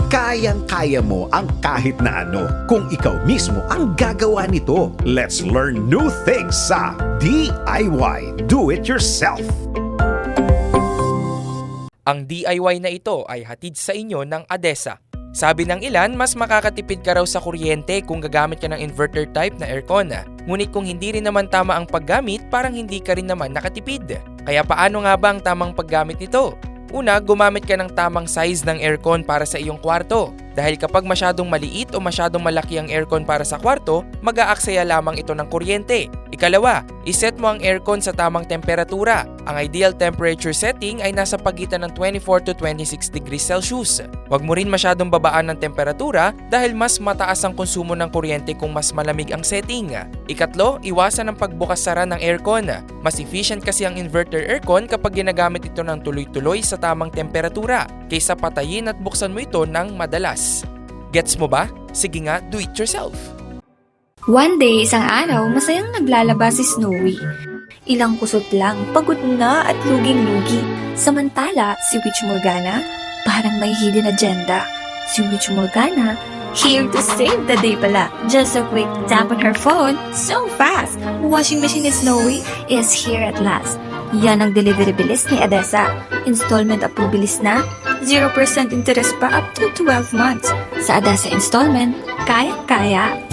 Kayang-kaya mo ang kahit na ano kung ikaw mismo ang gagawa nito. Let's learn new things sa DIY Do It Yourself. Ang DIY na ito ay hatid sa inyo ng ADESA. Sabi ng ilan, mas makakatipid ka raw sa kuryente kung gagamit ka ng inverter type na aircon. Ngunit kung hindi rin naman tama ang paggamit, parang hindi ka rin naman nakatipid. Kaya paano nga ba ang tamang paggamit nito? Una, gumamit ka ng tamang size ng aircon para sa iyong kwarto. Dahil kapag masyadong maliit o masyadong malaki ang aircon para sa kwarto, mag-aaksaya lamang ito ng kuryente. Ikalawa, iset mo ang aircon sa tamang temperatura. Ang ideal temperature setting ay nasa pagitan ng 24 to 26 degrees Celsius. Huwag mo rin masyadong babaan ng temperatura dahil mas mataas ang konsumo ng kuryente kung mas malamig ang setting. Ikatlo, iwasan ang pagbukas-sara ng aircon. Mas efficient kasi ang inverter aircon kapag ginagamit ito ng tuloy-tuloy sa tamang temperatura kaysa patayin at buksan mo ito ng madalas. Gets mo ba? Sige nga, do it yourself! One day, isang araw, masayang naglalaba si Snowy. Ilang kusot lang, pagod na at luging-lugi. Samantala, si Witch Morgana, parang may hidden agenda. Si Witch Morgana, here to save the day pala. Just a quick tap on her phone, so fast! Washing machine ni Snowy is here at last. Yan ang delivery bilis ni ADESA. Installment approve bilis na, 0% interest pa up to 12 months. Sa ADESA installment, kaya-kaya.